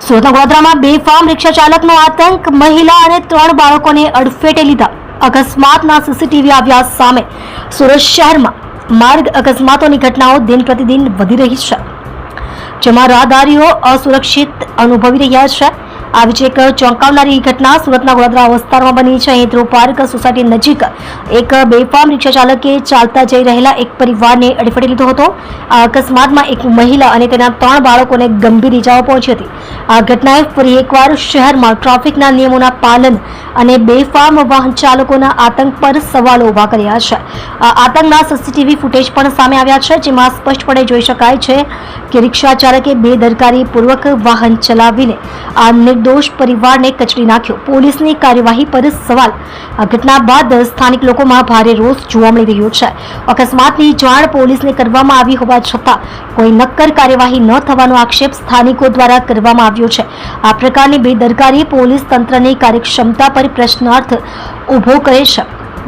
સુરતના ગોધરામાં બેફામ રિક્ષા ચાલકનો આતંક, મહિલા અને 3 બાળકોને અડફેટે લીધા. અકસ્માતના સીસીટીવી આવ્યા સામે. સુરત શહેરમાં માર્ગ અકસ્માતોની ઘટનાઓ દિન પ્રતિદિન વધી રહી છે, જેમાં રાહદારીઓ અસુરક્ષિત અનુભવી રહ્યા છે. આવી જ એક ચોંકાવનારી ઘટના સુરતના ગોધરા વિસ્તારમાં બની છે. અહીં ધ્રુવ પાર્ક સોસાયટી નજીક એક બેફામ રિક્ષા ચાલકે ચાલતા જઈ રહેલા એક પરિવારને અડફેટે લીધો હતો. આ અકસ્માતમાં એક મહિલા અને તેના 3 બાળકોને ગંભીર ઇજાઓ પહોંચી હતી. આ ઘટનાએ ફરી એકવાર શહેરમાં ટ્રાફિકના નિયમોના પાલન અને બેફામ વાહન ચાલકોના આતંક પર સવાલો ઉભા કર્યા છે. આ આતંકના સીસીટીવી ફૂટેજ પણ સામે આવ્યા છે, જેમાં સ્પષ્ટપણે જોઈ શકાય છે કે રિક્ષા ચાલકે બેદરકારીપૂર્વક વાહન ચલાવીને આ નિર્દોષ પરિવારને કચડી નાખ્યો. પોલીસની કાર્યવાહી પર સવાલ. આ ઘટના બાદ સ્થાનિક લોકોમાં ભારે રોષ જોવા મળી રહ્યો છે. અકસ્માતની જાણ પોલીસને કરવામાં આવી હોવા છતાં કોઈ નક્કર કાર્યવાહી ન થવાનો આક્ષેપ સ્થાનિકો દ્વારા કરવામાં આવ્યો છે. આ પ્રકારની બેદરકારી પોલીસ તંત્રની કાર્યક્ષમતા પર પ્રશ્નાર્થ ઊભો કરે છે.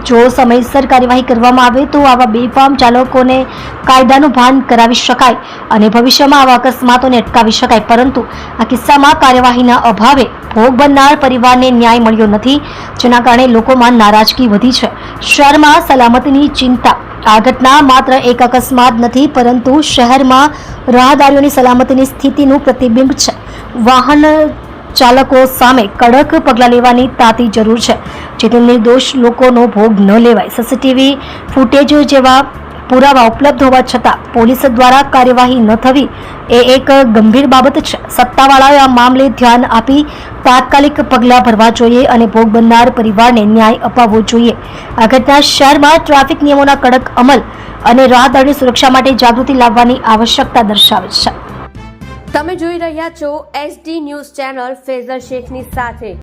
જો સમયસર કાર્યવાહી કરવામાં આવે તો આવા બેફામ ચાલકોને કાયદાનું ભાન કરાવી શકાય અને ભવિષ્યમાં આવા અકસ્માતોને અટકાવી શકાય. પરંતુ આ કિસ્સામાં કાર્યવાહીના અભાવે ભોગ બનનાર પરિવારને ન્યાય મળ્યો નથી, જેના કારણે લોકોમાં નારાજગી વધી છે. શહેરમાં સલામતીની ચિંતા. આ ઘટના માત્ર એક અકસ્માત નથી, પરંતુ શહેરમાં રાહદારીઓની સલામતીની સ્થિતિનું પ્રતિબિંબ છે. વાહન ચાલકો સામે કડક પગલાં લેવાની તાતી જરૂર છે, જેથી નિર્દોષ લોકોનો ભોગ ન લેવાય. સીસીટીવી ફૂટેજ જેવા પુરાવા ઉપલબ્ધ હોવા છતાં પોલીસ દ્વારા કાર્યવાહી ન થવી એ એક ગંભીર બાબત છે. સત્તાવાળાએ આ મામલે ધ્યાન આપી તાત્કાલિક પગલાં ભરવા જોઈએ અને ભોગ બનનાર પરિવારને ન્યાય અપાવવો જોઈએ. આ ઘટના શહેરમાં ટ્રાફિક નિયમોના કડક અમલ અને રાહદારીની સુરક્ષા માટે જાગૃતિ લાવવાની આવશ્યકતા દર્શાવે છે. તમે જોઈ રહ્યા છો SD ન્યૂઝ ચેનલ ફેઝર શેખની સાથે.